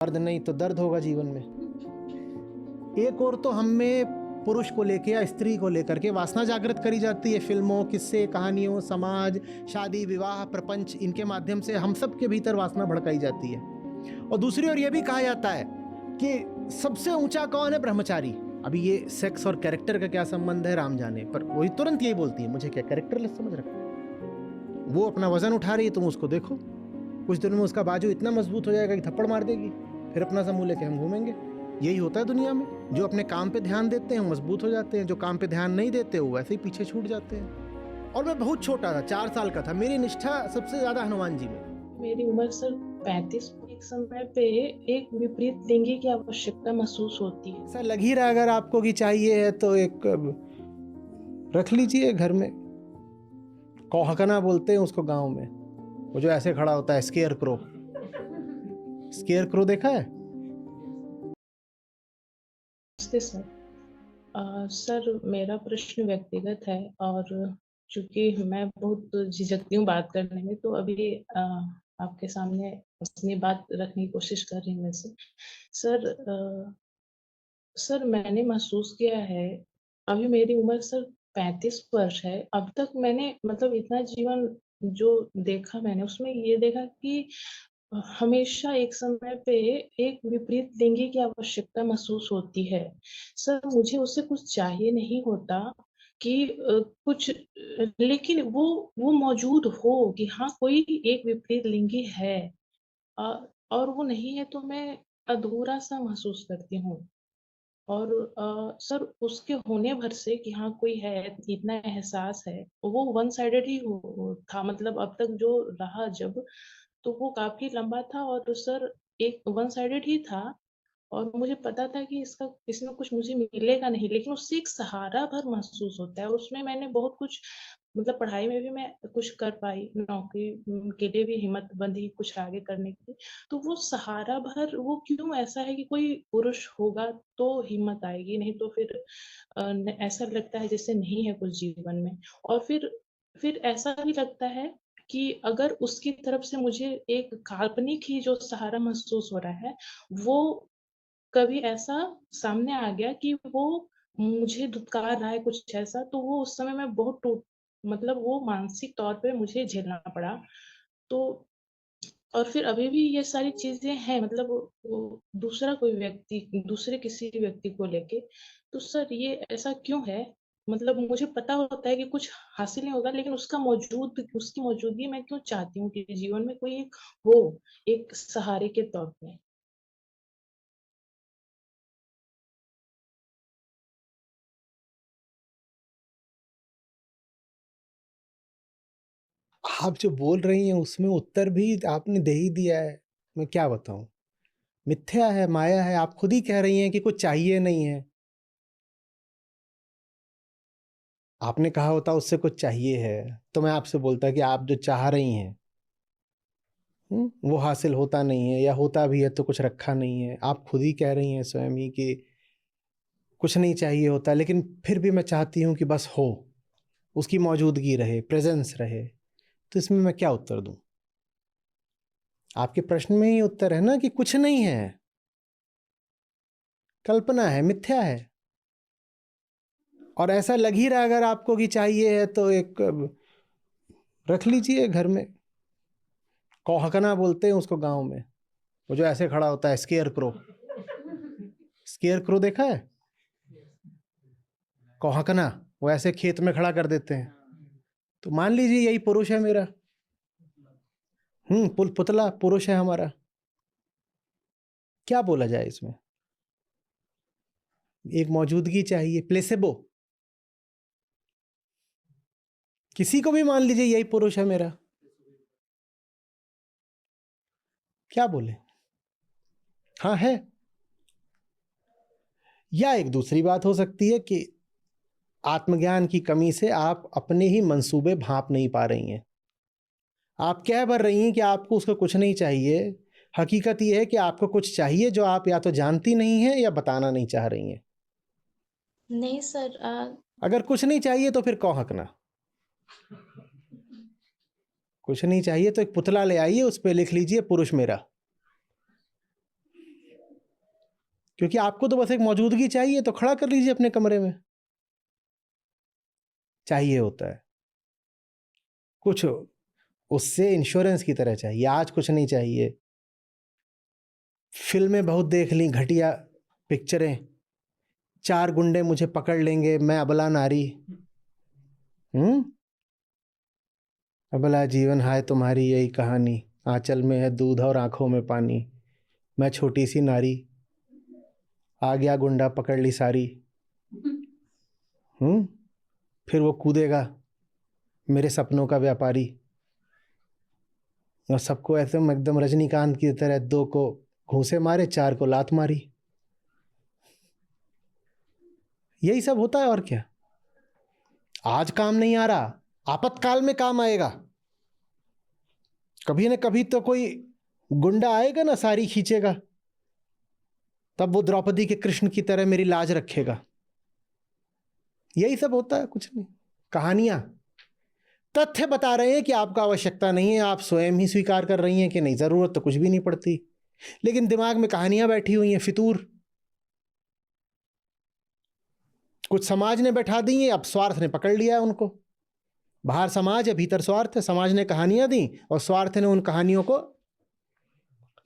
दर्द नहीं तो दर्द होगा जीवन में। एक और तो हम में पुरुष को लेकर या स्त्री को लेकर के वासना जागृत करी जाती है फिल्मों, किस्से, कहानियों, समाज, शादी, विवाह, प्रपंच, इनके माध्यम से हम सब के भीतर वासना भड़काई जाती है। और दूसरी ओर यह भी कहा जाता है कि सबसे ऊंचा कौन है? ब्रह्मचारी। अभी ये सेक्स और कैरेक्टर का क्या संबंध है राम जाने, पर वही तुरंत यही बोलती है, मुझे क्या कैरेक्टरलेस समझ रखा। वो अपना वजन उठा रही है, तुम उसको देखो, कुछ दिनों में उसका बाजू इतना मजबूत हो जाएगा कि थप्पड़ मार देगी, फिर अपना समूह लेके हम घूमेंगे। यही होता है दुनिया में। जो अपने काम पे ध्यान देते हैं मजबूत हो जाते हैं, जो काम पे ध्यान नहीं देते वो वैसे ही पीछे छूट जाते हैं। और मैं बहुत छोटा था, 4 साल का था, मेरी निष्ठा सबसे ज्यादा हनुमान जी में। मेरी उम्र सर 35। एक समय पे एक विपरीत लिंगी की आवश्यकता महसूस होती है। ऐसा लग ही रहा अगर आपको कि चाहिए है तो एक रख लीजिए घर में। कौहकना बोलते हैं उसको गांव में, वो जो ऐसे खड़ा होता है, स्केयर क्रो। स्केयर क्रो देखा है? सर सर मेरा प्रश्न व्यक्तिगत है और चूंकि मैं बहुत झिझकती हूँ बात करने में, तो अभी आपके सामने अपनी बात रखने की कोशिश कर रही हूँ वैसे। सर सर मैंने महसूस किया है, अभी मेरी उम्र सर 35 वर्ष है। अब तक मैंने मतलब इतना जीवन जो देखा मैंने, उसमें ये देखा कि हमेशा एक समय पे एक विपरीत लिंगी की आवश्यकता महसूस होती है। सर मुझे उससे कुछ चाहिए नहीं होता कि कुछ लेकिन वो मौजूद हो कि हाँ कोई एक विपरीत लिंगी है। अ, और वो नहीं है तो मैं अधूरा सा महसूस करती हूँ। और सर उसके होने भर से कि हाँ कोई है, इतना एहसास है, वो वन साइडेड ही था। मतलब अब तक जो रहा जब, तो वो काफी लंबा था और सर एक वन साइडेड ही था। और मुझे पता था कि इसका इसमें कुछ मुझे मिलेगा नहीं, लेकिन उससे एक सहारा भर महसूस होता है। उसमें मैंने बहुत कुछ, मतलब पढ़ाई में भी मैं कुछ कर पाई, नौकरी के लिए भी हिम्मत बंधी कुछ आगे करने की। तो वो सहारा भर वो क्यों ऐसा है कि कोई पुरुष होगा तो हिम्मत आएगी, नहीं तो फिर ऐसा लगता है जैसे नहीं है कुछ जीवन में। और फिर ऐसा भी लगता है कि अगर उसकी तरफ से मुझे एक काल्पनिक ही जो सहारा महसूस हो रहा है, वो कभी ऐसा सामने आ गया कि वो मुझे धुतकार रहा है कुछ ऐसा, तो वो उस समय मैं बहुत टूट, मतलब वो मानसिक तौर पे मुझे झेलना पड़ा। तो और फिर अभी भी ये सारी चीजें हैं, मतलब वो दूसरा कोई व्यक्ति, दूसरे किसी व्यक्ति को लेके। तो सर ये ऐसा क्यों है? मतलब मुझे पता होता है कि कुछ हासिल नहीं होगा, लेकिन उसकी मौजूदगी मैं क्यों चाहती हूँ कि जीवन में कोई एक हो, एक सहारे के तौर पे। आप जो बोल रही हैं उसमें उत्तर भी आपने दे ही दिया है। मैं क्या बताऊं, मिथ्या है, माया है। आप खुद ही कह रही हैं कि कुछ चाहिए नहीं है। आपने कहा होता उससे कुछ चाहिए है तो मैं आपसे बोलता कि आप जो चाह रही हैं वो हासिल होता नहीं है, या होता भी है तो कुछ रखा नहीं है। आप खुद ही कह रही हैं स्वयं ही कि कुछ नहीं चाहिए होता, लेकिन फिर भी मैं चाहती हूं कि बस हो, उसकी मौजूदगी रहे, प्रेजेंस रहे। तो इसमें मैं क्या उत्तर दूं? आपके प्रश्न में ही उत्तर है ना कि कुछ नहीं है, कल्पना है, मिथ्या है। और ऐसा लग ही रहा अगर आपको कि चाहिए है तो एक रख लीजिए घर में। कौहकना बोलते हैं उसको गांव में, वो जो ऐसे खड़ा होता है, स्केयर क्रो। स्केयर क्रो देखा है? कौहकना, वो ऐसे खेत में खड़ा कर देते हैं। तो मान लीजिए यही पुरुष है मेरा। पुतला पुरुष है हमारा। क्या बोला जाए इसमें? एक मौजूदगी चाहिए, प्लेसेबो। किसी को भी मान लीजिए यही पुरुष है मेरा, क्या बोले? हाँ है। या एक दूसरी बात हो सकती है कि आत्मज्ञान की कमी से आप अपने ही मंसूबे भांप नहीं पा रही हैं। आप कह भर रही हैं कि आपको उसका कुछ नहीं चाहिए। हकीकत यह है कि आपको कुछ चाहिए जो आप या तो जानती नहीं हैं या बताना नहीं चाह रही हैं। नहीं सर अगर कुछ नहीं चाहिए तो फिर कौन हकना? कुछ नहीं चाहिए तो एक पुतला ले आइए, उस पर लिख लीजिए पुरुष मेरा। क्योंकि आपको तो बस एक मौजूदगी चाहिए, तो खड़ा कर लीजिए अपने कमरे में। चाहिए होता है कुछ, उससे इंश्योरेंस की तरह चाहिए। आज कुछ नहीं चाहिए। फिल्में बहुत देख ली, घटिया पिक्चरें, 4 गुंडे मुझे पकड़ लेंगे, मैं अबला नारी। अबला जीवन हाय तुम्हारी यही कहानी, आंचल में है दूध और आंखों में पानी, मैं छोटी सी नारी, आ गया गुंडा पकड़ ली सारी। फिर वो कूदेगा मेरे सपनों का व्यापारी, और सबको ऐसे एकदम रजनीकांत की तरह 2 को घूंसे मारे, 4 को लात मारी। यही सब होता है और क्या। आज काम नहीं आ रहा, आपातकाल में काम आएगा। कभी ना कभी तो कोई गुंडा आएगा ना, सारी खींचेगा, तब वो द्रौपदी के कृष्ण की तरह मेरी लाज रखेगा। यही सब होता है, कुछ नहीं। कहानियां, तथ्य बता रहे हैं कि आपका आवश्यकता नहीं है, आप स्वयं ही स्वीकार कर रही हैं कि नहीं, जरूरत तो कुछ भी नहीं पड़ती, लेकिन दिमाग में कहानियां बैठी हुई हैं, फितूर। कुछ समाज ने बैठा दी है, अब स्वार्थ ने पकड़ लिया है उनको। बाहर समाज है, भीतर स्वार्थ है। समाज ने कहानियां दी और स्वार्थ ने उन कहानियों को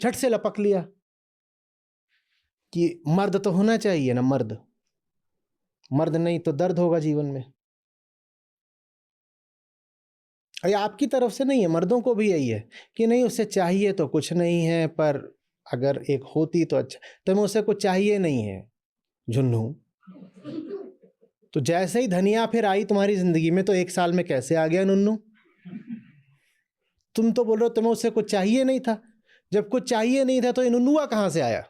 झट से लपक लिया कि मर्द तो होना चाहिए ना, मर्द नहीं तो दर्द होगा जीवन में। ये आपकी तरफ से नहीं है, मर्दों को भी यही है कि नहीं उससे चाहिए तो कुछ नहीं है, पर अगर एक होती तो अच्छा। तुम्हें उससे कुछ चाहिए नहीं है झुन्नू, तो जैसे ही धनिया फिर आई तुम्हारी जिंदगी में, तो 1 साल में कैसे आ गया नुन्नू। तुम तो बोल रहे हो तुम्हें उससे कुछ चाहिए नहीं था। जब कुछ चाहिए नहीं था तो ये नुन्नुआ कहां से आया।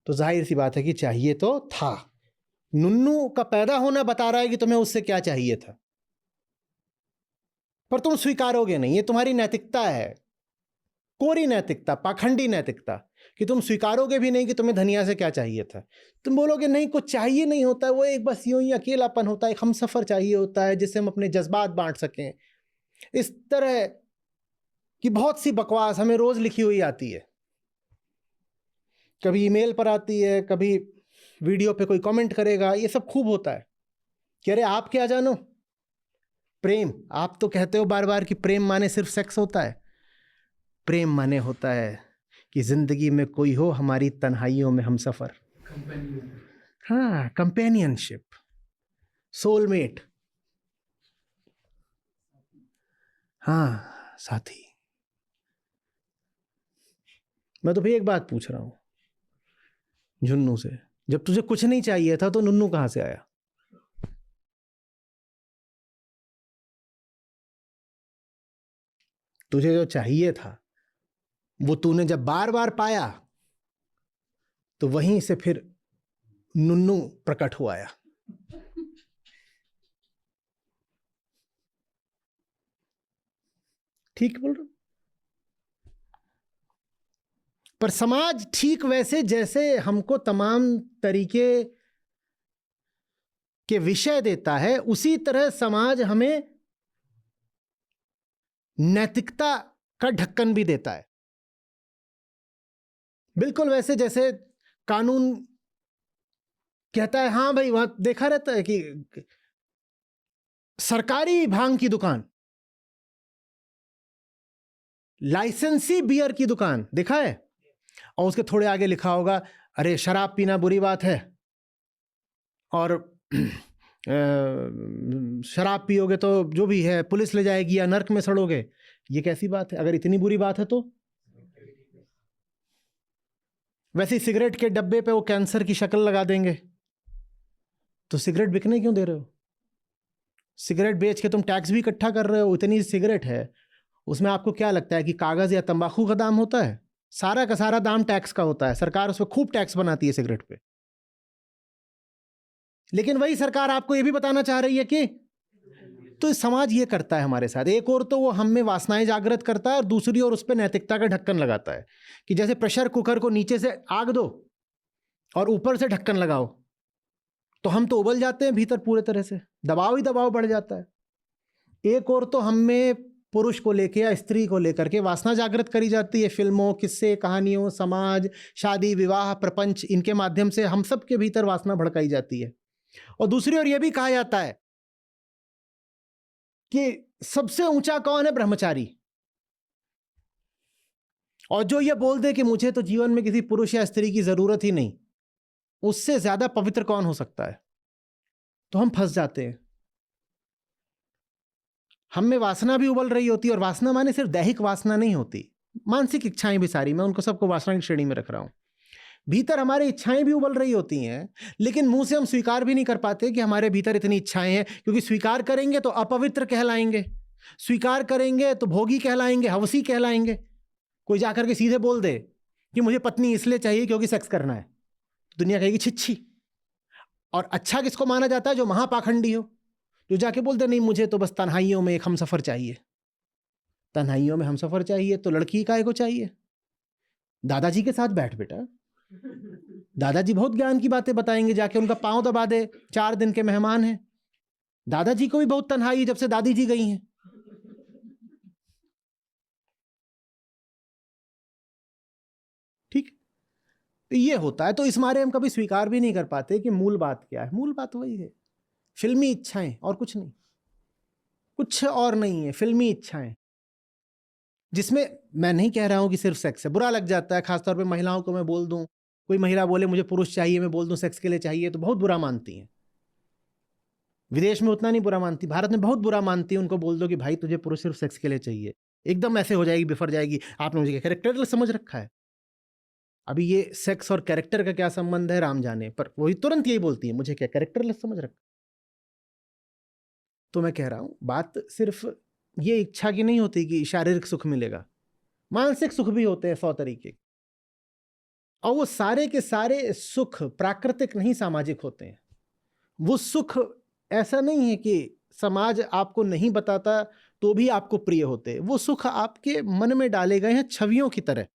तो जाहिर सी बात है कि चाहिए तो था। नुन्नू का पैदा होना बता रहा है कि तुम्हें उससे क्या चाहिए था, पर तुम स्वीकारोगे नहीं। ये तुम्हारी नैतिकता है, कोरी नैतिकता, पाखंडी नैतिकता, कि तुम स्वीकारोगे भी नहीं कि तुम्हें धनिया से क्या चाहिए था। तुम बोलोगे नहीं कुछ चाहिए नहीं होता है, वो एक बस यूं ही अकेलापन होता है, एक हमसफर चाहिए होता है जिससे हम अपने जज्बात बांट सकें। इस तरह की बहुत सी बकवास हमें रोज लिखी हुई आती है। कभी ईमेल पर आती है, कभी वीडियो पे कोई कमेंट करेगा। ये सब खूब होता है कि अरे आप क्या जानो प्रेम। आप तो कहते हो बार बार कि प्रेम माने सिर्फ सेक्स होता है। प्रेम माने होता है कि जिंदगी में कोई हो हमारी तन्हाइयों में हमसफर। हाँ, कंपेनियनशिप, सोलमेट, हाँ साथी। मैं तो भी एक बात पूछ रहा हूं झुन्नू से, जब तुझे कुछ नहीं चाहिए था तो नुन्नू कहां से आया। तुझे जो चाहिए था वो तूने जब बार बार पाया, तो वहीं से फिर नुन्नू प्रकट हुआ आया। ठीक बोल रहा हूं। पर समाज ठीक वैसे जैसे हमको तमाम तरीके के विषय देता है, उसी तरह समाज हमें नैतिकता का ढक्कन भी देता है। बिल्कुल वैसे जैसे कानून कहता है, हाँ भाई, वहां देखा रहता है कि सरकारी भांग की दुकान, लाइसेंसी बियर की दुकान देखा है, और उसके थोड़े आगे लिखा होगा अरे शराब पीना बुरी बात है, और शराब पियोगे तो जो भी है पुलिस ले जाएगी या नर्क में सड़ोगे। ये कैसी बात है। अगर इतनी बुरी बात है तो वैसे ही सिगरेट के डब्बे पे वो कैंसर की शक्ल लगा देंगे, तो सिगरेट बिकने क्यों दे रहे हो। सिगरेट बेच के तुम टैक्स भी इकट्ठा कर रहे हो। इतनी सिगरेट है, उसमें आपको क्या लगता है कि कागज या तंबाकू का दाम होता है। सारा का सारा दाम टैक्स का होता है। सरकार उसमें खूब टैक्स बनाती है सिगरेट पे। लेकिन वही सरकार आपको यह भी बताना चाह रही है कि, तो समाज ये करता है हमारे साथ। एक और तो वो हम में वासनाएं जागृत करता है, और दूसरी ओर उस पर नैतिकता का ढक्कन लगाता है कि जैसे प्रेशर कुकर को नीचे से आग दो और ऊपर से ढक्कन लगाओ, तो हम तो उबल जाते हैं भीतर पूरे तरह से, दबाव ही दबाव बढ़ जाता है। एक और तो हम में पुरुष को लेके या स्त्री को लेकर के वासना जागृत करी जाती है। फिल्मों, किस्से, कहानियों, समाज, शादी, विवाह, प्रपंच, इनके माध्यम से हम सब के भीतर वासना भड़काई जाती है। और दूसरी ओर यह भी कहा जाता है कि सबसे ऊंचा कौन है? ब्रह्मचारी। और जो ये बोल दे कि मुझे तो जीवन में किसी पुरुष या स्त्री की जरूरत ही नहीं, उससे ज्यादा पवित्र कौन हो सकता है? तो हम फंस जाते हैं। हम में वासना भी उबल रही होती है, और वासना माने सिर्फ दैहिक वासना नहीं होती, मानसिक इच्छाएं भी सारी, मैं उनको सबको वासना की श्रेणी में रख रहा हूं। भीतर हमारी इच्छाएं भी उबल रही होती हैं, लेकिन मुंह से हम स्वीकार भी नहीं कर पाते कि हमारे भीतर इतनी इच्छाएं हैं, क्योंकि स्वीकार करेंगे तो अपवित्र कहलाएंगे, स्वीकार करेंगे तो भोगी कहलाएंगे, हवसी कहलाएंगे। कोई जाकर के सीधे बोल दे कि मुझे पत्नी इसलिए चाहिए क्योंकि सेक्स करना है, दुनिया कहेगी छिच्छी। और अच्छा किसको माना जाता है? जो महापाखंडी हो, जो जाके बोलते नहीं मुझे तो बस तन्हाइयों में एक हमसफर चाहिए। तन्हाइयों में हमसफर चाहिए तो लड़की काहे को चाहिए? दादाजी के साथ बैठ बेटा, दादाजी बहुत ज्ञान की बातें बताएंगे, जाके उनका पांव दबा दे, 4 दिन के मेहमान हैं। दादाजी को भी बहुत तन्हाई जब से दादी जी गई हैं। ठीक, ये होता है। तो इस मारे हम कभी स्वीकार भी नहीं कर पाते कि मूल बात क्या है। मूल बात वही है, फिल्मी इच्छाएं, और कुछ नहीं, कुछ और नहीं है, फिल्मी इच्छाएं, जिसमें मैं नहीं कह रहा हूं कि सिर्फ सेक्स है। बुरा लग जाता है, खासतौर पे महिलाओं को मैं बोल दूं, कोई महिला बोले मुझे पुरुष चाहिए, मैं बोल दूं सेक्स के लिए चाहिए, तो बहुत बुरा मानती हैं। विदेश में उतना नहीं बुरा मानती, भारत में बहुत बुरा मानती है। उनको बोल दो कि भाई तुझे पुरुष सिर्फ सेक्स के लिए चाहिए, एकदम ऐसे हो जाएगी, बिफर जाएगी, आपने मुझे कैरेक्टर समझ रखा है। अभी ये सेक्स और कैरेक्टर का क्या संबंध है राम जाने, पर वही तुरंत यही बोलती है, मुझे क्या कैरेक्टर समझ रखा। तो मैं कह रहा हूं, बात सिर्फ ये इच्छा की नहीं होती कि शारीरिक सुख मिलेगा, मानसिक सुख भी होते हैं 100 तरीके। और वो सारे के सारे सुख प्राकृतिक नहीं, सामाजिक होते हैं। वो सुख ऐसा नहीं है कि समाज आपको नहीं बताता तो भी आपको प्रिय होते, वो सुख आपके मन में डाले गए हैं छवियों की तरह।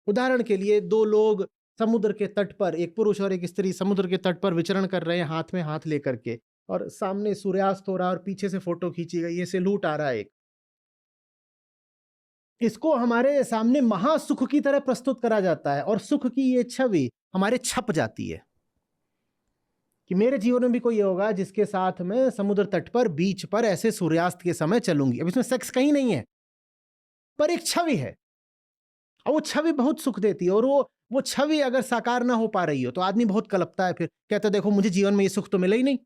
उदाहरण के लिए, 2 लोग समुद्र के तट पर, एक पुरुष और एक स्त्री समुद्र के तट पर विचरण कर रहे हैं, हाथ में हाथ लेकर के, और सामने सूर्यास्त हो रहा है और पीछे से फोटो खींची गई है, सैल्यूट आ रहा है एक। इसको हमारे सामने महासुख की तरह प्रस्तुत करा जाता है, और सुख की ये छवि हमारे छप जाती है कि मेरे जीवन में भी कोई होगा जिसके साथ मैं समुद्र तट पर, बीच पर ऐसे सूर्यास्त के समय चलूंगी। अब इसमें सेक्स कहीं नहीं है, पर एक छवि है, और वो छवि बहुत सुख देती है। और वो छवि अगर साकार ना हो पा रही हो तो आदमी बहुत कलपता है, फिर कहता है देखो मुझे जीवन में ये सुख तो मिला ही नहीं।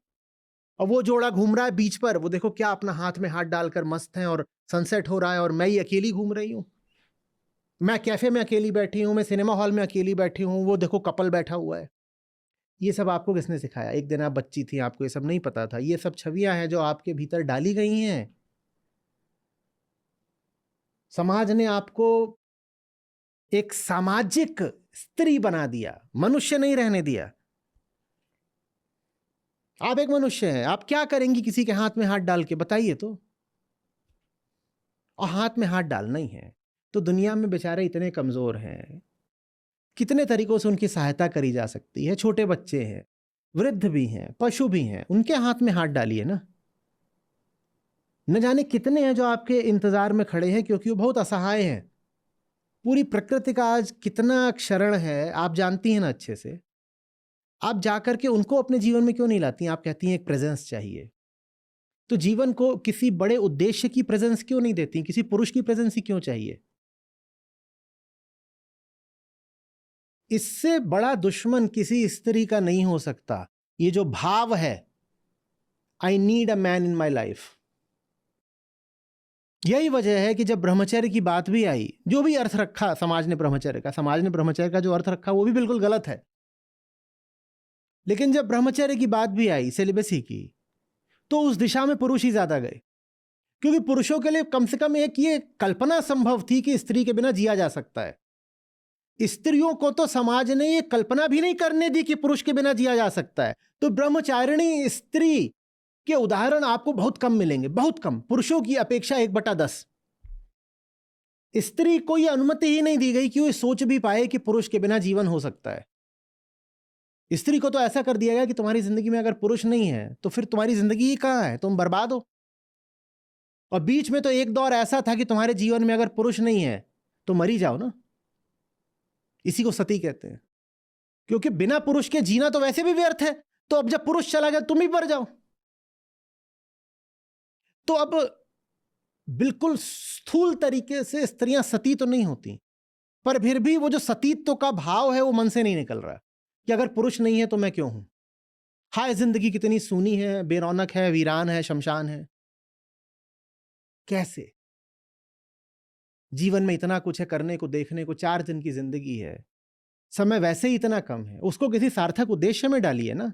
और वो जोड़ा घूम रहा है बीच पर, वो देखो क्या अपना हाथ में हाथ डालकर मस्त है, और सनसेट हो रहा है, और मैं ही अकेली घूम रही हूं, मैं कैफे में अकेली बैठी हूं, मैं सिनेमा हॉल में अकेली बैठी हूं, वो देखो कपल बैठा हुआ है। ये सब आपको किसने सिखाया? एक दिन आप बच्ची थी, आपको ये सब नहीं पता था। ये सब छवियां हैं जो आपके भीतर डाली गई हैं। समाज ने आपको एक सामाजिक स्त्री बना दिया, मनुष्य नहीं रहने दिया। आप एक मनुष्य हैं, आप क्या करेंगी किसी के हाथ में हाथ डाल के, बताइए तो। और हाथ में हाथ डालना ही है तो दुनिया में बेचारे इतने कमजोर हैं, कितने तरीकों से उनकी सहायता करी जा सकती है। छोटे बच्चे हैं, वृद्ध भी हैं, पशु भी हैं, उनके हाथ में हाथ डालिए ना। न जाने कितने हैं जो आपके इंतजार में खड़े हैं, क्योंकि वो बहुत असहाय हैं। पूरी प्रकृति का आज कितना क्षरण है, आप जानती हैं ना अच्छे से। आप जाकर के उनको अपने जीवन में क्यों नहीं लाती? आप कहती हैं एक प्रेजेंस चाहिए, तो जीवन को किसी बड़े उद्देश्य की प्रेजेंस क्यों नहीं देती? किसी पुरुष की प्रेजेंस ही क्यों चाहिए? इससे बड़ा दुश्मन किसी स्त्री का नहीं हो सकता। ये जो भाव है, I need a man in my life, यही वजह है कि जब ब्रह्मचर्य की बात भी आई, जो भी अर्थ रखा समाज ने ब्रह्मचर्य का जो अर्थ रखा वो भी बिल्कुल गलत है। लेकिन जब ब्रह्मचर्य की बात भी आई, सेलिबेसी की, तो उस दिशा में पुरुष ही ज्यादा गए, क्योंकि पुरुषों के लिए कम से कम एक ये कल्पना संभव थी कि स्त्री के बिना जिया जा सकता है। स्त्रियों को तो समाज ने ये कल्पना भी नहीं करने दी कि पुरुष के बिना जिया जा सकता है। तो ब्रह्मचारिणी स्त्री के उदाहरण आपको बहुत कम मिलेंगे, बहुत कम, पुरुषों की अपेक्षा 1/10। स्त्री को यह अनुमति ही नहीं दी गई कि वो सोच भी पाए कि पुरुष के बिना जीवन हो सकता है। स्त्री को तो ऐसा कर दिया गया कि तुम्हारी जिंदगी में अगर पुरुष नहीं है तो फिर तुम्हारी जिंदगी ही कहां है, तुम बर्बाद हो। और बीच में तो एक दौर ऐसा था कि तुम्हारे जीवन में अगर पुरुष नहीं है तो मरी जाओ ना। इसी को सती कहते हैं, क्योंकि बिना पुरुष के जीना तो वैसे भी व्यर्थ है। तो अब जब पुरुष चला गया तुम ही मर जाओ। तो अब बिल्कुल स्थूल तरीके से स्त्रियां सती तो नहीं होती, पर फिर भी वो जो सतीत्व का भाव है वो मन से नहीं निकल रहा कि अगर पुरुष नहीं है तो मैं क्यों हूं। हाय जिंदगी कितनी सूनी है, बेरौनक है, वीरान है, शमशान है। कैसे? जीवन में इतना कुछ है करने को, देखने को, 4 दिन की जिंदगी है, समय वैसे ही इतना कम है, उसको किसी सार्थक उद्देश्य में डालिए ना।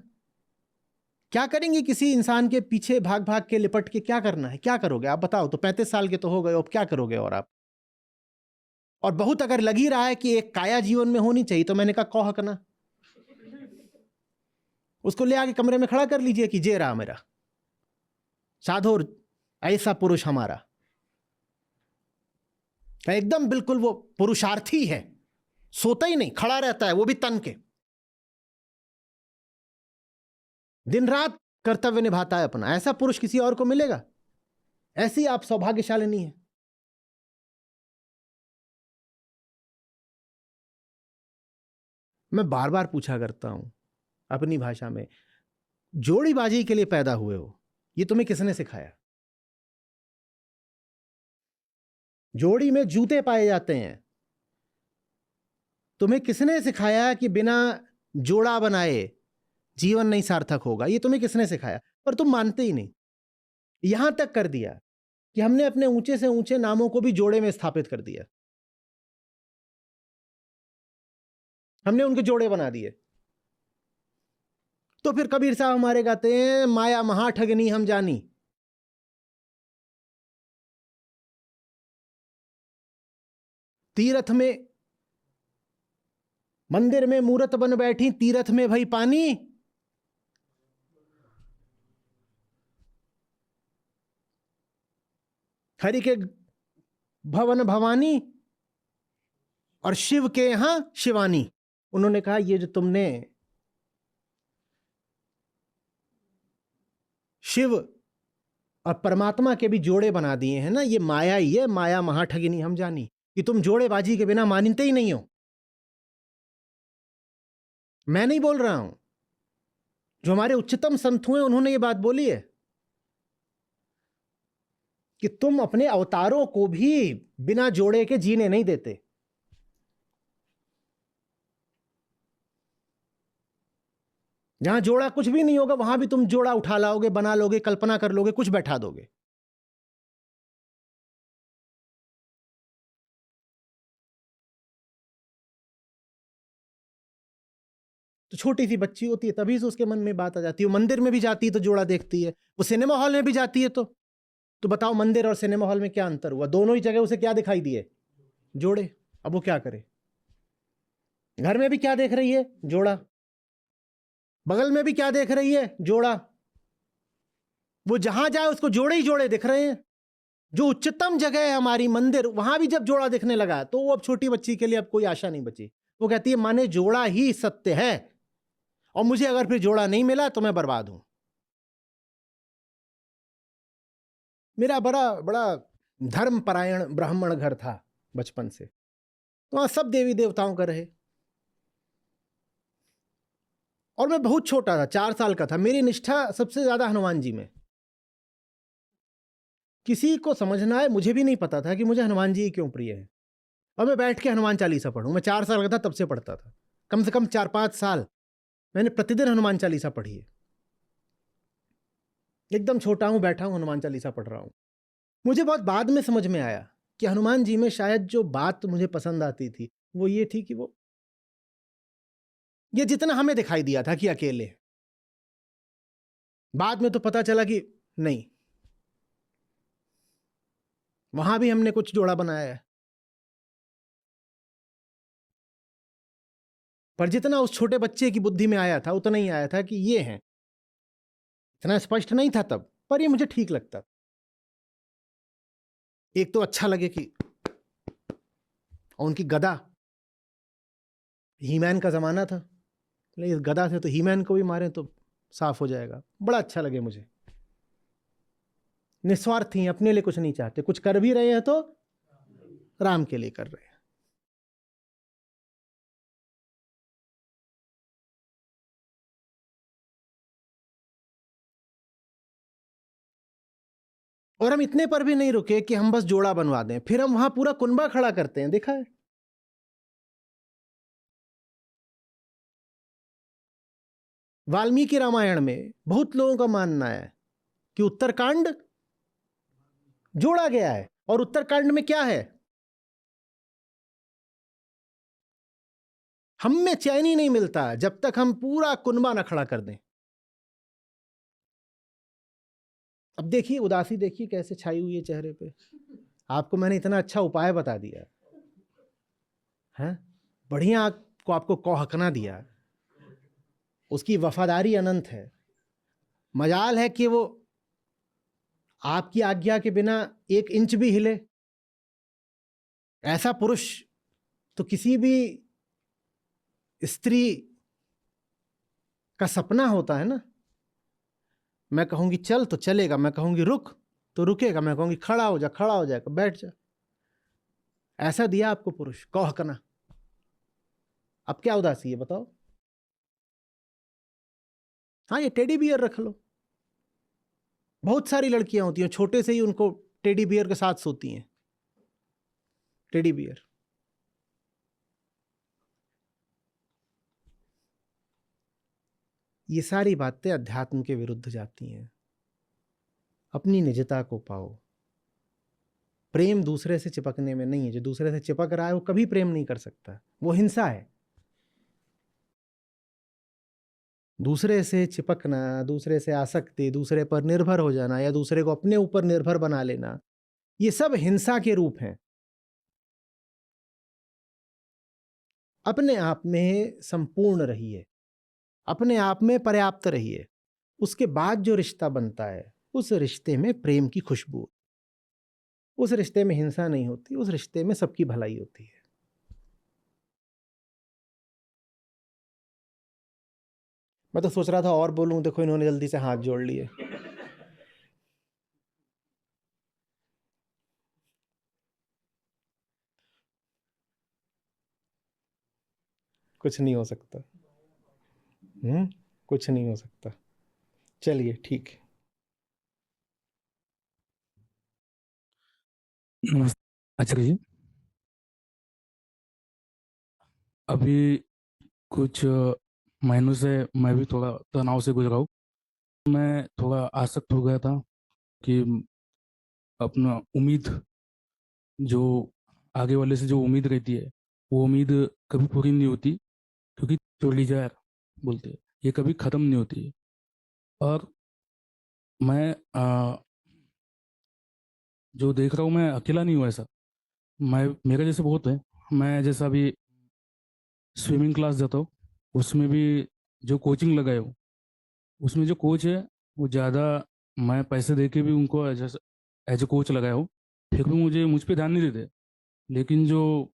क्या करेंगे किसी इंसान के पीछे भाग भाग के लिपट के? क्या करना है? क्या करोगे आप बताओ तो? 35 साल के तो हो गए, अब क्या करोगे और आप? और बहुत अगर लग ही रहा है कि एक काया जीवन में होनी चाहिए, तो मैंने कहा कौ हकना, उसको ले आके कमरे में खड़ा कर लीजिए कि जे रहा मेरा साधो, ऐसा पुरुष हमारा एकदम बिल्कुल वो पुरुषार्थी है, सोता ही नहीं, खड़ा रहता है, वो भी तन के, दिन रात कर्तव्य निभाता है अपना। ऐसा पुरुष किसी और को मिलेगा? ऐसी आप सौभाग्यशालिनी है। मैं बार बार पूछा करता हूं अपनी भाषा में, जोड़ीबाजी के लिए पैदा हुए हो, ये तुम्हें किसने सिखाया? जोड़ी में जूते पाए जाते हैं, तुम्हें किसने सिखाया कि बिना जोड़ा बनाए जीवन नहीं सार्थक होगा? ये तुम्हें किसने सिखाया? पर तुम मानते ही नहीं। यहां तक कर दिया कि हमने अपने ऊंचे से ऊंचे नामों को भी जोड़े में स्थापित कर दिया, हमने उनके जोड़े बना दिए। तो फिर कबीर साहब हमारे गाते हैं, माया महा ठगनी हम जानी। तीर्थ में मंदिर में मूरत बन बैठी, तीर्थ में भई पानी, हरि के भवन भवानी और शिव के यहां शिवानी। उन्होंने कहा ये जो तुमने शिव और परमात्मा के भी जोड़े बना दिए हैं ना, ये माया ही है, माया महाठगिनी हम जानी, कि तुम जोड़ेबाजी के बिना मानते ही नहीं हो। मैं नहीं बोल रहा हूं, जो हमारे उच्चतम संत हुए उन्होंने ये बात बोली है कि तुम अपने अवतारों को भी बिना जोड़े के जीने नहीं देते। जहां जोड़ा कुछ भी नहीं होगा वहां भी तुम जोड़ा उठा लाओगे, बना लोगे, कल्पना कर लोगे, कुछ बैठा दोगे। तो छोटी सी बच्ची होती है तभी से उसके मन में बात आ जाती है। वो मंदिर में भी जाती है तो जोड़ा देखती है, वो सिनेमा हॉल में भी जाती है तो बताओ मंदिर और सिनेमा हॉल में क्या अंतर हुआ? दोनों ही जगह उसे क्या दिखाई दिए? जोड़े। अब वो क्या करे? घर में भी क्या देख रही है? जोड़ा। बगल में भी क्या देख रही है? जोड़ा। वो जहां जाए उसको जोड़े ही जोड़े दिख रहे हैं। जो उच्चतम जगह है हमारी मंदिर, वहां भी जब जोड़ा दिखने लगा तो वो अब छोटी बच्ची के लिए अब कोई आशा नहीं बची। वो कहती है माने जोड़ा ही सत्य है और मुझे अगर फिर जोड़ा नहीं मिला तो मैं बर्बाद हूं। मेरा बड़ा बड़ा धर्मपरायण ब्राह्मण घर था बचपन से, तो वहां सब देवी देवताओं का रहे और मैं बहुत छोटा था, 4 साल का था। मेरी निष्ठा सबसे ज्यादा हनुमान जी में। किसी को समझना है, मुझे भी नहीं पता था कि मुझे हनुमान जी क्यों प्रिय है। और मैं बैठ के हनुमान चालीसा पढ़ूं, मैं 4 साल का था तब से पढ़ता था, कम से कम 4-5 साल मैंने प्रतिदिन हनुमान चालीसा पढ़ी है। एकदम छोटा हूं, बैठा हूं, हनुमान चालीसा पढ़ रहा हूं। मुझे बहुत बाद में समझ में आया कि हनुमान जी में शायद जो बात मुझे पसंद आती थी वो ये थी कि वो ये जितना हमें दिखाई दिया था कि अकेले, बाद में तो पता चला कि नहीं, वहां भी हमने कुछ जोड़ा बनाया है। पर जितना उस छोटे बच्चे की बुद्धि में आया था उतना ही आया था कि ये हैं। इतना स्पष्ट नहीं था तब, पर ये मुझे ठीक लगता। एक तो अच्छा लगे कि और उनकी गदा, हीमैन का जमाना था, लेकिन इस गदा से तो हीमैन को भी मारें तो साफ हो जाएगा, बड़ा अच्छा लगे मुझे। निस्वार्थी हैं, अपने लिए कुछ नहीं चाहते, कुछ कर भी रहे हैं तो राम के लिए कर रहे हैं। और हम इतने पर भी नहीं रुके कि हम बस जोड़ा बनवा दें, फिर हम वहां पूरा कुनबा खड़ा करते हैं, देखा है? वाल्मीकि रामायण में बहुत लोगों का मानना है कि उत्तरकांड जोड़ा गया है, और उत्तरकांड में क्या है? हम में चैन ही नहीं मिलता जब तक हम पूरा कुनबा न खड़ा कर दें। अब देखिए उदासी, देखिए कैसे छाई हुई है चेहरे पे। आपको मैंने इतना अच्छा उपाय बता दिया है, बढ़िया आपको कौहकना दिया, उसकी वफादारी अनंत है। मजाल है कि वो आपकी आज्ञा के बिना 1 इंच भी हिले। ऐसा पुरुष तो किसी भी स्त्री का सपना होता है ना। मैं कहूंगी चल तो चलेगा, मैं कहूंगी रुक तो रुकेगा, मैं कहूंगी खड़ा हो जा, खड़ा हो जाएगा, बैठ जा। ऐसा दिया आपको पुरुष, कौहकना। अब क्या उदासी है बताओ? हाँ, ये टेडी बियर रख लो। बहुत सारी लड़कियां होती हैं छोटे से ही उनको टेडी बियर के साथ सोती हैं। Teddy bear. ये सारी बातें अध्यात्म के विरुद्ध जाती हैं। अपनी निजता को पाओ। प्रेम दूसरे से चिपकने में नहीं है। जो दूसरे से चिपक रहा है वो कभी प्रेम नहीं कर सकता, वो हिंसा है। दूसरे से चिपकना, दूसरे से आसक्ति, दूसरे पर निर्भर हो जाना या दूसरे को अपने ऊपर निर्भर बना लेना, ये सब हिंसा के रूप हैं। अपने आप में संपूर्ण रहिए, अपने आप में पर्याप्त रहिए। उसके बाद जो रिश्ता बनता है उस रिश्ते में प्रेम की खुशबू, उस रिश्ते में हिंसा नहीं होती, उस रिश्ते में सबकी भलाई होती है। मैं तो सोच रहा था और बोलूं, देखो इन्होंने जल्दी से हाथ जोड़ लिए। कुछ नहीं हो सकता। कुछ नहीं हो सकता। चलिए ठीक है। अच्छा जी, अभी कुछ महीनों से मैं भी थोड़ा तनाव से गुजरा हूँ। मैं थोड़ा आसक्त हो गया था कि अपना उम्मीद, जो आगे वाले से जो उम्मीद रहती है वो उम्मीद कभी पूरी नहीं होती, क्योंकि जो डिजायर बोलते हैं ये कभी ख़त्म नहीं होती है। और मैं जो देख रहा हूँ मैं अकेला नहीं हूँ ऐसा। मैं, मेरे जैसे बहुत है। मैं जैसा अभी स्विमिंग क्लास जाता हूँ, उसमें भी जो कोचिंग लगाए हो, उसमें जो कोच है वो ज़्यादा, मैं पैसे दे के भी उनको एज ए कोच लगाया हूँ, फिर भी मुझ पे ध्यान नहीं देते। लेकिन जो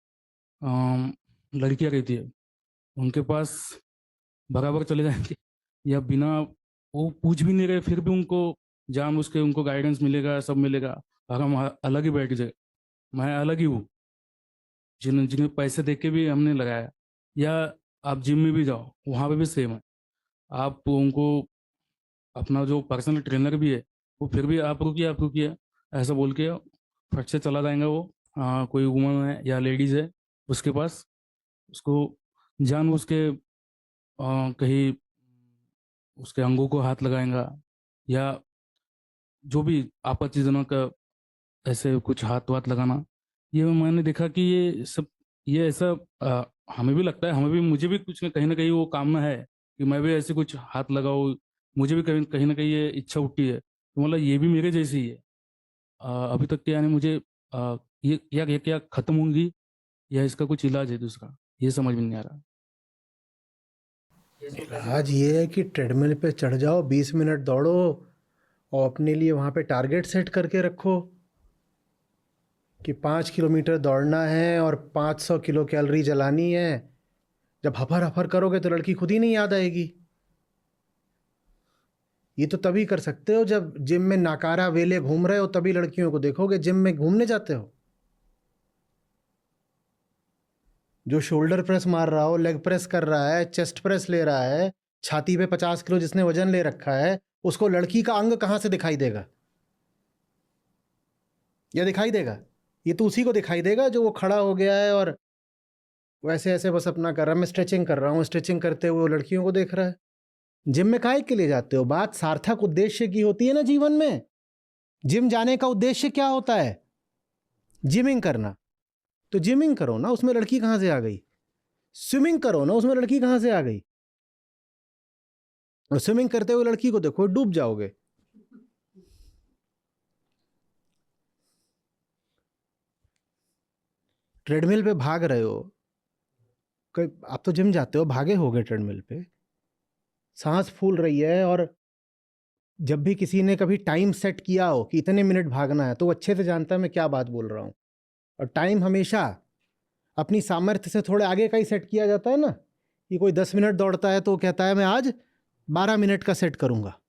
लड़कियाँ रहती है उनके पास बराबर चले जाएंगे, या बिना वो पूछ भी नहीं रहे फिर भी उनको जान उसके उनको गाइडेंस मिलेगा, सब मिलेगा, और हम अलग ही बैठ जाए। मैं अलग ही हूँ, जिन्हें पैसे दे के भी हमने लगाया। या आप जिम में भी जाओ, वहाँ पे भी सेम है। आप उनको, अपना जो पर्सनल ट्रेनर भी है वो फिर भी आप रुकिए ऐसा बोल के फट से चला जाएगा वो। कोई वुमन है या लेडीज़ है उसके पास, उसको जानबूझ के कहीं उसके अंगों को हाथ लगाएगा, या जो भी आपत्तिजनक ऐसे कुछ हाथ वाथ लगाना। ये मैंने देखा कि ये सब, ये ऐसा हमें भी लगता है, हमें भी, मुझे भी कुछ कहीं ना कहीं वो कामना है कि मैं भी ऐसे कुछ हाथ लगाऊं। मुझे भी कहीं कहीं ना कहीं ये इच्छा उठती है, तो मतलब ये भी मेरे जैसी ही है। अभी तक क्या, यानी मुझे ये क्या खत्म होंगी, या इसका कुछ इलाज है दूसरा, ये समझ में नहीं आ रहा। आज ये है कि ट्रेडमिल पे चढ़ जाओ, 20 मिनट दौड़ो और अपने लिए वहाँ पे टारगेट सेट करके रखो कि 5 किलोमीटर दौड़ना है और 500 किलो कैलोरी जलानी है। जब हफर हफर करोगे तो लड़की खुद ही नहीं याद आएगी। ये तो तभी कर सकते हो जब जिम में नाकारा वेले घूम रहे हो, तभी लड़कियों को देखोगे। जिम में घूमने जाते हो, जो शोल्डर प्रेस मार रहा हो, लेग प्रेस कर रहा है, चेस्ट प्रेस ले रहा है, छाती पे 50 किलो जिसने वजन ले रखा है, उसको लड़की का अंग कहाँ से दिखाई देगा? या दिखाई देगा? ये तो उसी को दिखाई देगा जो वो खड़ा हो गया है और वैसे ऐसे बस अपना कर रहा है। मैं स्ट्रेचिंग कर रहा हूँ, स्ट्रेचिंग करते हुए वो लड़कियों को देख रहा है। जिम में काहे के लिए जाते हो? बात सार्थक उद्देश्य की होती है ना जीवन में। जिम जाने का उद्देश्य क्या होता है? जिमिंग करना। तो जिमिंग करो ना, उसमें लड़की कहाँ से आ गई? स्विमिंग करो ना, उसमें लड़की कहाँ से आ गई? और स्विमिंग करते हुए लड़की को देखो, डूब जाओगे। ट्रेडमिल पे भाग रहे हो, आप तो जिम जाते हो, भागे होगे ट्रेडमिल पे, सांस फूल रही है, और जब भी किसी ने कभी टाइम सेट किया हो कि इतने मिनट भागना है, तो वो अच्छे से जानता है मैं क्या बात बोल रहा हूँ। और टाइम हमेशा अपनी सामर्थ्य से थोड़े आगे का ही सेट किया जाता है ना। कि कोई 10 मिनट दौड़ता है तो कहता है मैं आज 12 मिनट का सेट करूँगा,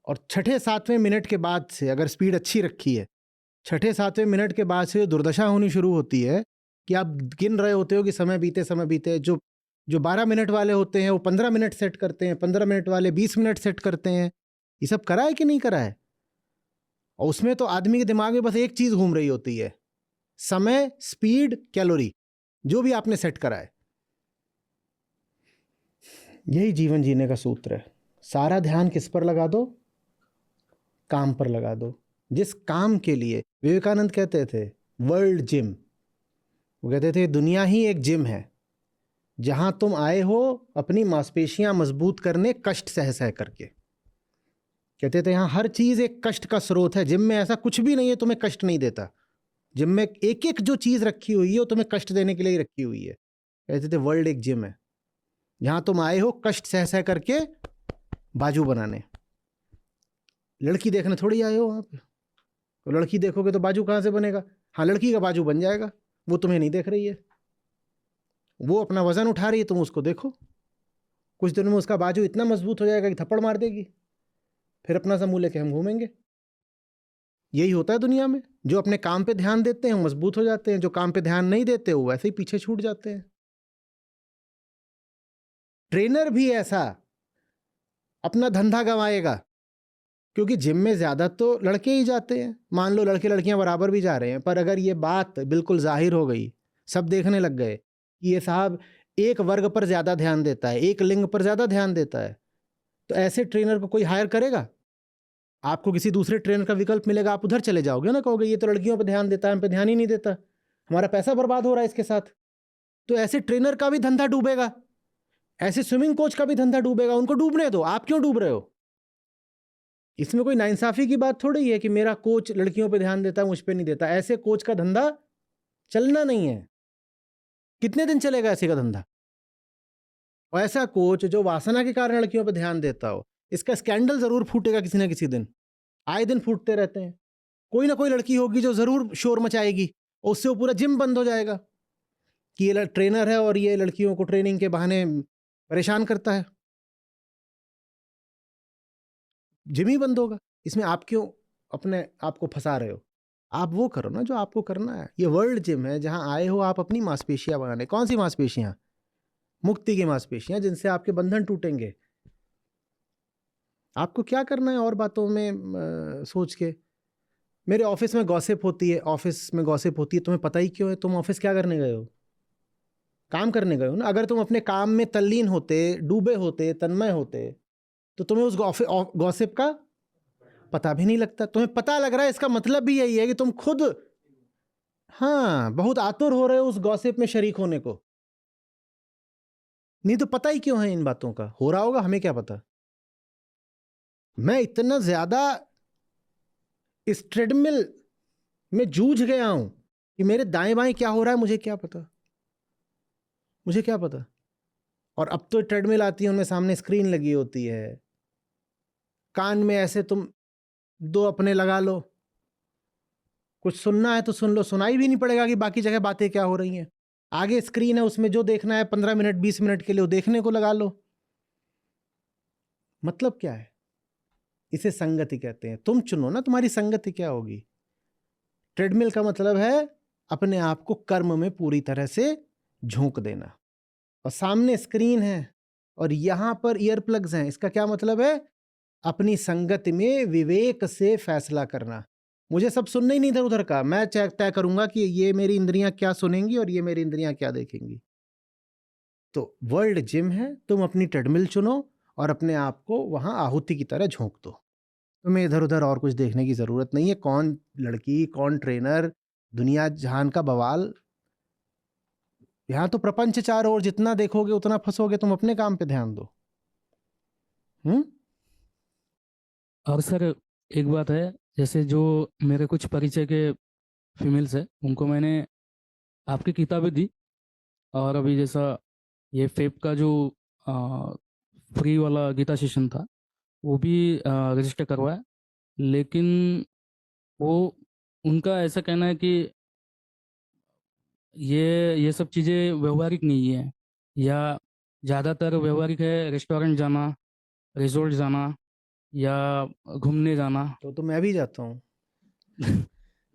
और छठे 7वें मिनट के बाद से अगर स्पीड अच्छी रखी है, छठे 7वें मिनट के बाद से दुर्दशा होनी शुरू होती है कि आप गिन रहे होते हो कि समय बीते। जो 12 मिनट वाले होते हैं वो 15 मिनट सेट करते हैं, 15 मिनट वाले 20 मिनट सेट करते हैं। ये सब करा है कि नहीं करा है? और उसमें तो आदमी के दिमाग में बस एक चीज़ घूम रही होती है, समय, स्पीड, कैलोरी, जो भी आपने सेट करा है। यही जीवन जीने का सूत्र है। सारा ध्यान किस पर लगा दो? काम पर लगा दो। जिस काम के लिए विवेकानंद कहते थे वर्ल्ड जिम, वो कहते थे दुनिया ही एक जिम है जहां तुम आए हो अपनी मांसपेशियां मजबूत करने, कष्ट सह सह करके। कहते थे यहाँ हर चीज़ एक कष्ट का स्रोत है। जिम में ऐसा कुछ भी नहीं है तुम्हें कष्ट नहीं देता। जिम में एक एक जो चीज़ रखी हुई है वो तुम्हें कष्ट देने के लिए ही रखी हुई है। कहते थे वर्ल्ड एक जिम है जहां तुम आए हो कष्ट सह सह करके बाजू बनाने। लड़की देखने थोड़ी आए हो वहाँ पे। तो लड़की देखोगे तो बाजू कहाँ से बनेगा? हाँ, लड़की का बाजू बन जाएगा, वो तुम्हें नहीं देख रही है। वो अपना वजन उठा रही है, तुम उसको देखो। कुछ दिनों में उसका बाजू इतना मजबूत हो जाएगा कि थप्पड़ मार देगी, फिर अपना समूह लेके हम घूमेंगे। यही होता है दुनिया में। जो अपने काम पे ध्यान देते हैं वो मजबूत हो जाते हैं, जो काम पे ध्यान नहीं देते वो वैसे ही पीछे छूट जाते हैं। ट्रेनर भी ऐसा अपना धंधा गंवाएगा, क्योंकि जिम में ज़्यादा तो लड़के ही जाते हैं। मान लो लड़के लड़कियां बराबर भी जा रहे हैं, पर अगर ये बात बिल्कुल जाहिर हो गई, सब देखने लग गए कि ये साहब एक वर्ग पर ज़्यादा ध्यान देता है, एक लिंग पर ज़्यादा ध्यान देता है, तो ऐसे ट्रेनर को कोई हायर करेगा? आपको किसी दूसरे ट्रेनर का विकल्प मिलेगा, आप उधर चले जाओगे ना, कहोगे ये तो लड़कियों पर ध्यान देता है, हम पे ध्यान ही नहीं देता, हमारा पैसा बर्बाद हो रहा है इसके साथ। तो ऐसे ट्रेनर का भी धंधा डूबेगा, ऐसे स्विमिंग कोच का भी धंधा डूबेगा। उनको डूबने दो, आप क्यों डूब रहे हो? इसमें कोई नाइंसाफी की बात थोड़ी है कि मेरा कोच लड़कियों पे ध्यान देता है, मुझ पे नहीं देता। ऐसे कोच का धंधा चलना नहीं है। कितने दिन चलेगा ऐसे का धंधा? और ऐसा कोच जो वासना के कारण लड़कियों पे ध्यान देता हो, इसका स्कैंडल जरूर फूटेगा किसी ना किसी दिन। आए दिन फूटते रहते हैं। कोई ना कोई लड़की होगी जो जरूर शोर मचाएगी, और उससे वो पूरा जिम बंद हो जाएगा कि ये ट्रेनर है और ये लड़कियों को ट्रेनिंग के बहाने परेशान करता है। जिम ही बंद होगा। इसमें आप क्यों अपने आप को फंसा रहे हो? आप वो करो ना जो आपको करना है। ये वर्ल्ड जिम है जहां आए हो आप अपनी मांसपेशियां बनाने। कौन सी मांसपेशियां? मुक्ति की मांसपेशियां, जिनसे आपके बंधन टूटेंगे। आपको क्या करना है और बातों में सोच के? मेरे ऑफिस में गॉसिप होती है, ऑफिस में गॉसिप होती है, तुम्हें पता ही क्यों है? तुम ऑफिस क्या करने गए हो? काम करने गए हो ना। अगर तुम अपने काम में तल्लीन होते, डूबे होते, तन्मय होते, तो तुम्हें उस गॉसिप का पता भी नहीं लगता। तुम्हें पता लग रहा है, इसका मतलब भी यही है कि तुम खुद हाँ बहुत आतुर हो रहे हो उस गॉसिप में शरीक होने को। नहीं तो पता ही क्यों है इन बातों का? हो रहा होगा, हमें क्या पता। मैं इतना ज्यादा इस ट्रेडमिल में जूझ गया हूं कि मेरे दाएं बाएं क्या हो रहा है मुझे क्या पता। मुझे क्या पता। और अब तो ट्रेडमिल आती है, उनमें सामने स्क्रीन लगी होती है, कान में ऐसे तुम दो अपने लगा लो, कुछ सुनना है तो सुन लो, सुनाई भी नहीं पड़ेगा कि बाकी जगह बातें क्या हो रही हैं। आगे स्क्रीन है, उसमें जो देखना है 15 मिनट 20 मिनट के लिए वो देखने को लगा लो। मतलब क्या है? इसे संगति कहते हैं। तुम चुनो ना तुम्हारी संगति क्या होगी। ट्रेडमिल का मतलब है अपने आप को कर्म में पूरी तरह से झोंक देना, और सामने स्क्रीन है और यहां पर ईयर प्लग्स हैं। इसका क्या मतलब है? अपनी संगति में विवेक से फैसला करना। मुझे सब सुनना ही नहीं इधर उधर का, मैं तय करूंगा कि ये मेरी इंद्रियां क्या सुनेंगी और ये मेरी इंद्रियां क्या देखेंगी। तो वर्ल्ड जिम है, तुम अपनी ट्रेडमिल चुनो और अपने आप को वहां आहुति की तरह झोंक दो। तुम्हें इधर उधर और कुछ देखने की जरूरत नहीं है, कौन लड़की कौन ट्रेनर, दुनिया जहान का बवाल। यहाँ तो प्रपंच चारों ओर, जितना देखोगे उतना फंसोगे। तुम अपने काम पे ध्यान दो। और सर एक बात है, जैसे जो मेरे कुछ परिचय के फीमेल्स है उनको मैंने आपकी किताबें दी, और अभी जैसा ये फेब का जो फ्री वाला गीता सेशन था वो भी रजिस्टर करवाया, लेकिन वो उनका ऐसा कहना है कि ये सब चीज़ें व्यवहारिक नहीं है, या ज़्यादातर व्यवहारिक है रेस्टोरेंट जाना, रिजॉर्ट जाना या घूमने जाना। तो मैं भी जाता हूँ।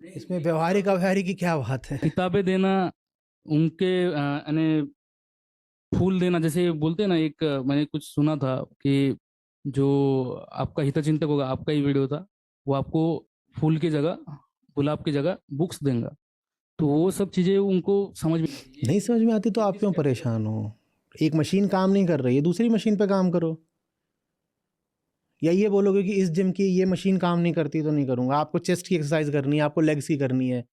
इसमें व्यवहारिक अव्यवहारिक की क्या बात है? किताबें देना, उनके यानी फूल देना, जैसे बोलते हैं ना, एक मैंने कुछ सुना था कि जो आपका हितचिंतक होगा, आपका ही वीडियो था, वो आपको फूल की जगह, गुलाब की जगह बुक्स देंगे। तो वो सब चीज़ें उनको समझ में नहीं समझ में आती तो आप क्यों परेशान हो? एक मशीन काम नहीं कर रही है, दूसरी मशीन पे काम करो। या ये बोलोगे कि इस जिम की ये मशीन काम नहीं करती तो नहीं करूँगा। आपको चेस्ट की एक्सरसाइज करनी है, आपको लेग्स की करनी है,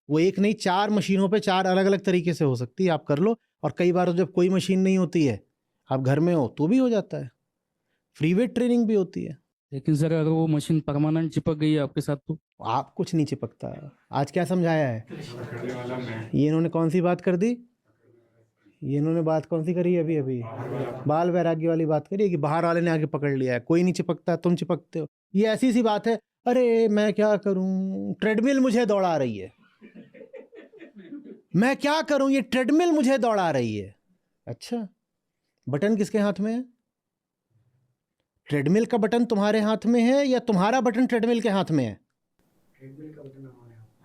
वो एक नहीं 4 मशीनों पे 4 अलग अलग तरीके से हो सकती है, आप कर लो। और कई बार जब कोई मशीन नहीं होती है, आप घर में हो, तो भी हो जाता है। फ्री वेट ट्रेनिंग भी होती है। लेकिन सर अगर वो मशीन परमानेंट चिपक गई है आपके साथ तो आप कुछ नहीं चिपकता। आज क्या समझाया है? ये इन्होंने कौन सी बात कर दी? ये इन्होंने बात कौन सी करी अभी अभी? बाल वैराग्य वाली बात करी है कि बाहर वाले ने आके पकड़ लिया है, कोई नहीं चिपकता, तुम चिपकते हो। ये ऐसी सी बात है। अरे मैं क्या करूं, ट्रेडमिल मुझे दौड़ा रही है। मैं क्या करूं, ये ट्रेडमिल मुझे दौड़ा रही है। अच्छा, बटन किसके हाथ में है? ट्रेडमिल का बटन तुम्हारे हाथ में है या तुम्हारा बटन ट्रेडमिल के हाथ में है?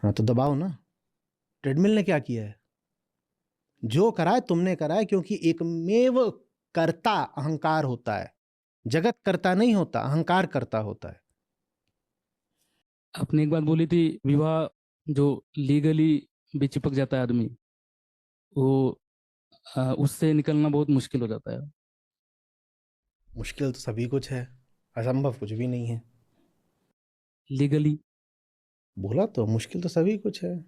हाँ तो दबाओ ना। ट्रेडमिल ने क्या किया है? जो करा है तुमने करा है, क्योंकि एकमेव कर्ता अहंकार होता है। जगत कर्ता नहीं होता, अहंकार कर्ता होता है। आपने एक बात बोली थी, विवाह जो लीगली भी चिपक जाता है आदमी, वो उससे निकलना बहुत मुश्किल हो जाता है। मुश्किल तो सभी कुछ है, असंभव कुछ भी नहीं है। लीगली बोला तो, मुश्किल तो सभी कुछ है।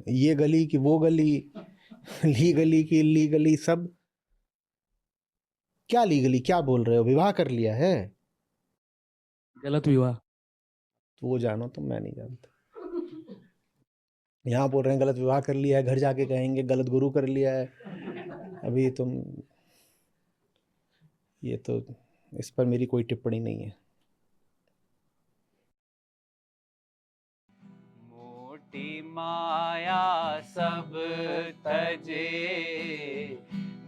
ये गली की वो गली, लीगली की इलीगली, सब। क्या लीगली क्या बोल रहे हो? विवाह कर लिया है गलत विवाह। तो वो जानो, तुम, मैं नहीं जानता। यहाँ बोल रहे हैं गलत विवाह कर लिया है, घर जाके कहेंगे गलत गुरु कर लिया है। अभी तुम, ये तो, इस पर मेरी कोई टिप्पणी नहीं है। मोटी माया सब तजे,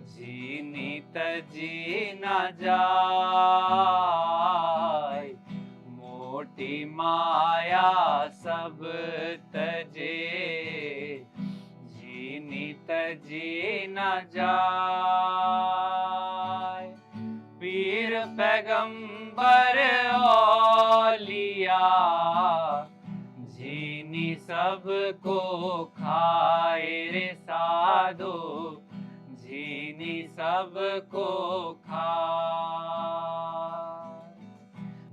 जीनी तजी न जाय। मोटी माया सब तजे, जीनी तजी न जाय। पीर पैगंबर औलिया, जीनी सबको खाए रे साधो, जीनी सबको खाए।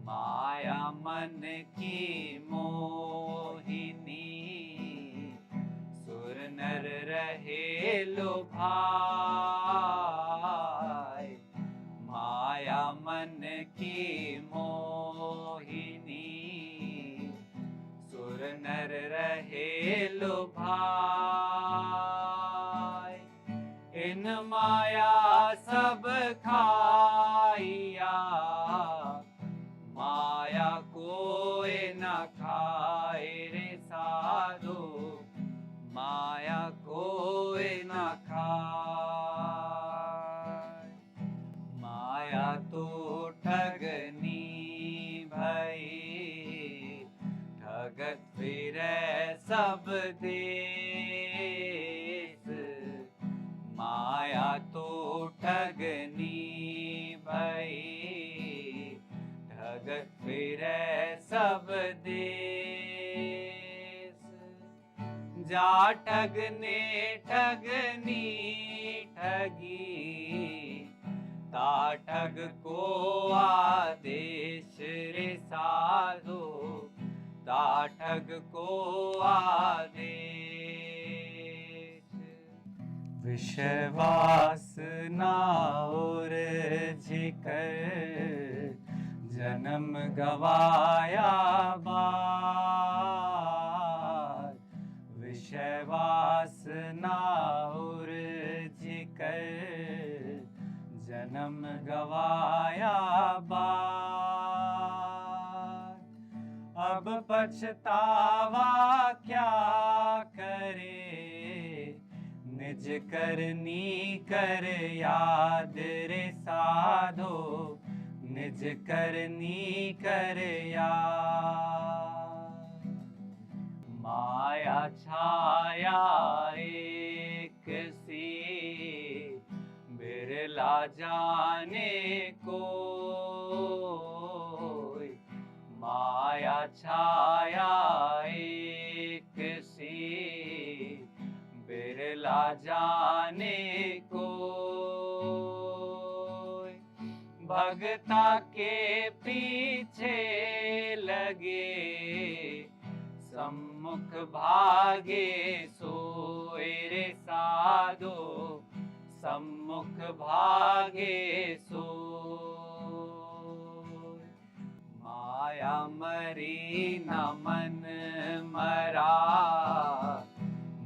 माया मन की मोहिनी, सुर नर रहे लुभाए। माया मन की मोहिनी, सुर नर रहे लुभाए। इन माया सब खाइया, माया कोई न खाए रे साधो, माया कोई न खाए। माया तो ठग सब देश, माया तो ठगनी भई, ठगत फिरे सब देश। जा ठगने ठगनी ठगी, ता ठग को आदेश रे साधो, ता ठग को आदेश। विश्वास ना और झिकर, जन्म गवाया बार। विश्वास ना और झिकर, जन्म गवाया बार। अब पछतावा क्या करे, निज करनी कर याद रे साधो, निज करनी कर याद। माया छाया एक सी, बिरला जाने को। माया छाया एक सी, बिरला जाने को। भगता के पीछे लगे, सम्मुख भागे सोए रे साधो, सम्मुख भागे सोए। माया मरी न मन मरा,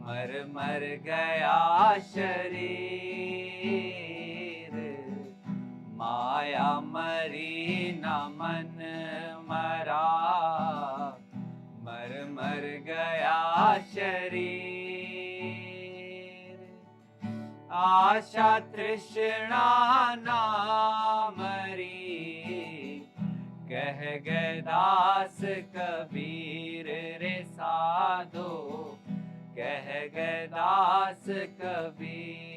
मर मर गया शरीर। माया मरी न मन मरा, मर मर गया शरीर। आशा तृष्णा ना मरी, कह गए दास कबीर रे साधो, कह गए दास कबीर।